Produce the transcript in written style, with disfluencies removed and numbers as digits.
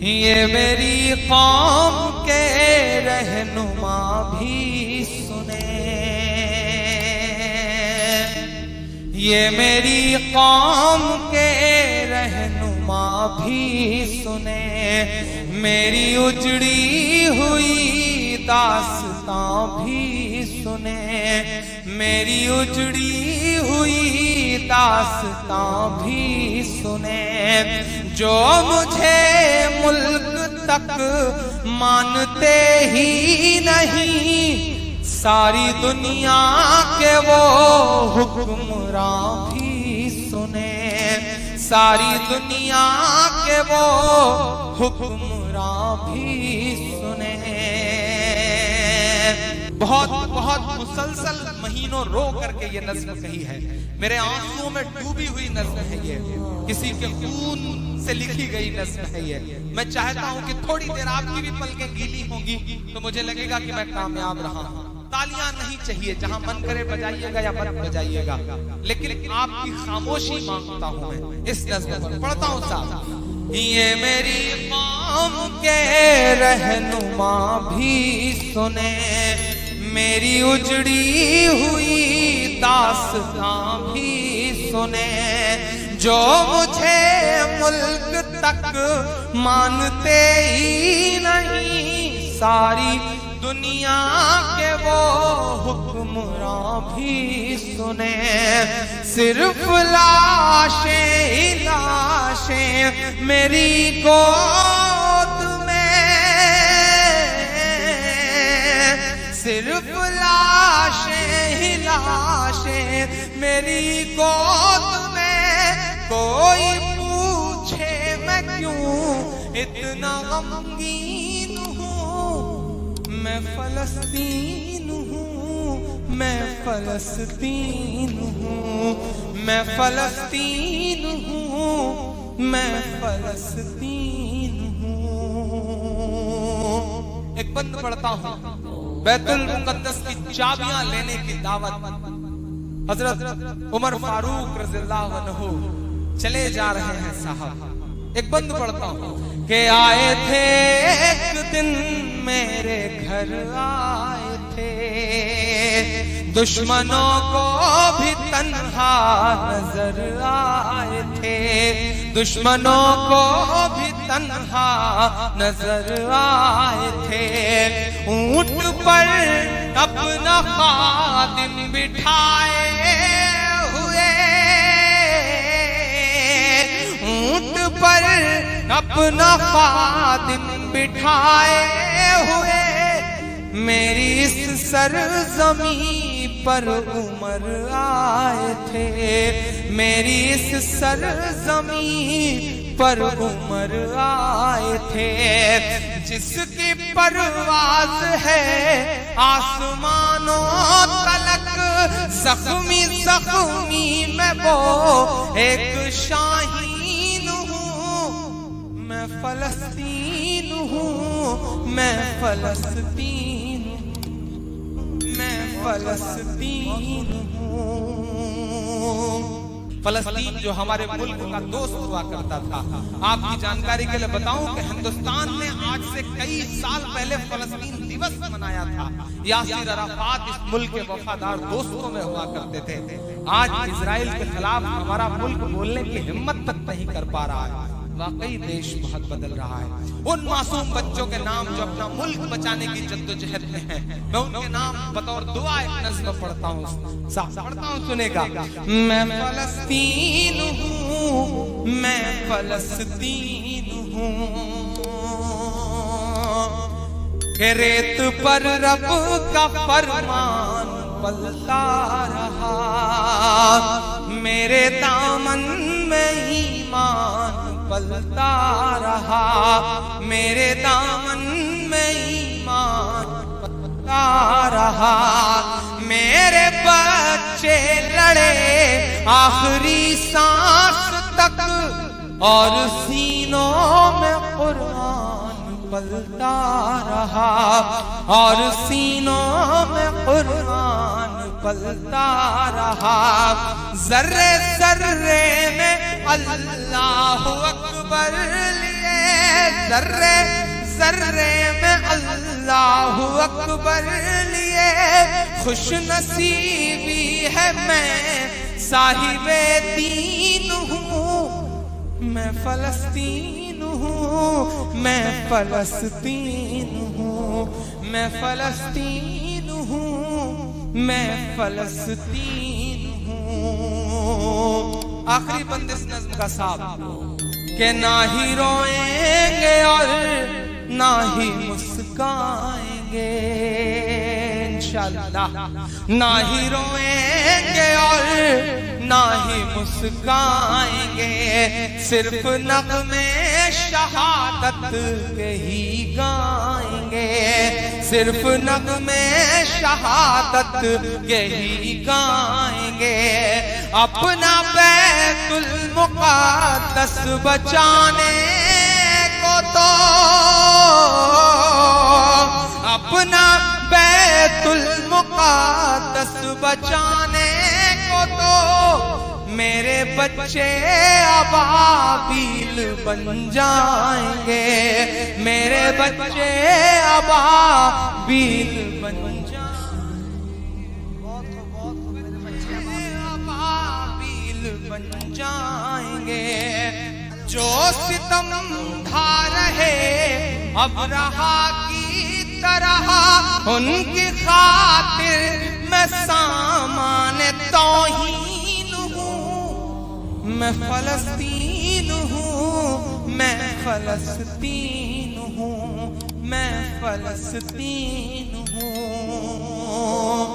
ये मेरी कौम के रहनुमा भी सुने, ये मेरी कौम के रहनुमा भी सुने, मेरी उजड़ी हुई दास्तां भी सुने, मेरी उजड़ी हुई दास्तां भी सुने। जो मुझे मुल्क तक मानते ही नहीं, सारी दुनिया के वो हुक्मरान भी सुने, सारी दुनिया के वो हुक्मरान भी सुने। बहुत बहुत मुसलसल महीनों रो करके ये नज़्म कही है, मेरे आंसुओं में डूबी हुई नज़्म है ये, किसी के खून से लिखी गई नज़्म है ये। मैं चाहता हूं कि थोड़ी देर आपकी भी पलकें गीली होंगी तो मुझे लगेगा कि मैं कामयाब रहा हूं। तालियां नहीं चाहिए, जहां मन करे बजाइएगा या मत बजाइएगा, लेकिन आपकी खामोशी मांगता हूं मैं इस नज़्म पर। पढ़ता हूं साहब। ये मेरी कौम के रहनुमा भी सुने, मेरी उजड़ी हुई दास्तां भी सुने, जो मुझे मुल्क तक मानते ही नहीं, सारी दुनिया के वो हुक्मरान भी सुने। सिर्फ लाशें ही लाशें मेरी गोद में, सिर्फ लाशें ही लाशें मेरी गोद में। कोई पूछे मैं क्यों इतना गमगीन हूँ, मैं फलस्तीन हूँ, मैं फलस्तीन हूँ, मैं फलस्तीन हूँ, मैं फलस्तीन हूँ। एक बंद पढ़ता हूँ। बैतुल मुक़द्दस की चाबियां लेने की दावत हजरत उमर फारूक रज़ियल्लाहु अन्हु चले जा रहे हैं साहब। एक बंद पढ़ता हूँ कि आए थे एक दिन मेरे घर आए थे, दुश्मनों को भी तन्हा नजर आए थे, दुश्मनों को भी तन्हा नजर आए थे। ऊंट पर अपना खादिम बिठाए हुए, ऊंट पर अपना खादिम बिठाए हुए, मेरी इस सरजमी पर उमर आए थे, मेरी इस सरजमी पर उमर आए थे। जिसकी परवाज है आसमानों तलक, जख्मी जख्मी मैं वो एक शाहीन हूँ, मैं फलस्तीन हूँ, मैं फलस्तीन, मैं फलस्तीन हूँ। फलस्तीन जो हमारे मुल्क का दोस्त हुआ करता था। आपकी जानकारी के लिए बताऊं कि हिंदुस्तान ने आज से कई साल पहले फलस्तीन दिवस मनाया था। यासिर अराफात इस मुल्क के वफादार दोस्तों में हुआ करते थे। आज इजराइल के खिलाफ हमारा मुल्क बोलने की हिम्मत तक नहीं कर पा रहा है। वाकई देश बहुत बदल रहा है। उन मासूम बच्चों के नाम जो अपना मुल्क बचाने की जद्दोजहद में हैं, मैं उनके नाम बतौर दुआ एक नज़्म पढ़ता हूँ, पढ़ता हूँ, सुनेगा। मैं फलस्तीन हूँ, मैं फलस्तीन हूँ, के रेत पर रब का फरमान पलता रहा, मेरे दामन में ईमान पलता रहा, मेरे दामन में ईमान पलता रहा। मेरे बच्चे लड़े आखिरी सांस तक, और सीनों में कुरान पलता रहा, और सीनों में कुरान पलता रहा। जर्रे जर्रे में अल्लाहु अकबर लिए जर्रे जर्रे में अल्लाहु अकबर लिए। खुश नसीबी है मैं साहिबे दीन हूँ, मैं फलस्तीन हूँ, मैं फलस्तीन हूँ, मैं फलस्तीन हूँ, मैं फलस्तीन हूँ। आखिरी बंद इस नज़्म का साहब के ना ही रोएंगे और ना ही मुस्काएंगे इंशाअल्लाह, ना ही रोएंगे और ना ही मुस्काएंगे, सिर्फ नग़्मे शहादत के ही गाएंगे, सिर्फ नग़्मे शहादत के ही गाएंगे। अपना बैतुल मुक़द्दस बचाने को तो, अपना बैतुल मुक़द्दस बचाने को तो मेरे बच्चे अबाबील बन जाएंगे, मेरे बच्चे अबाबील बन जाएंगे। जो सितम ढा रहे अब रहा की तरह, उनकी खातिर मैं सामान तौहीन हूँ, मैं फलस्तीन हूँ, मैं फलस्तीन हूँ, मैं फलस्तीन हूँ।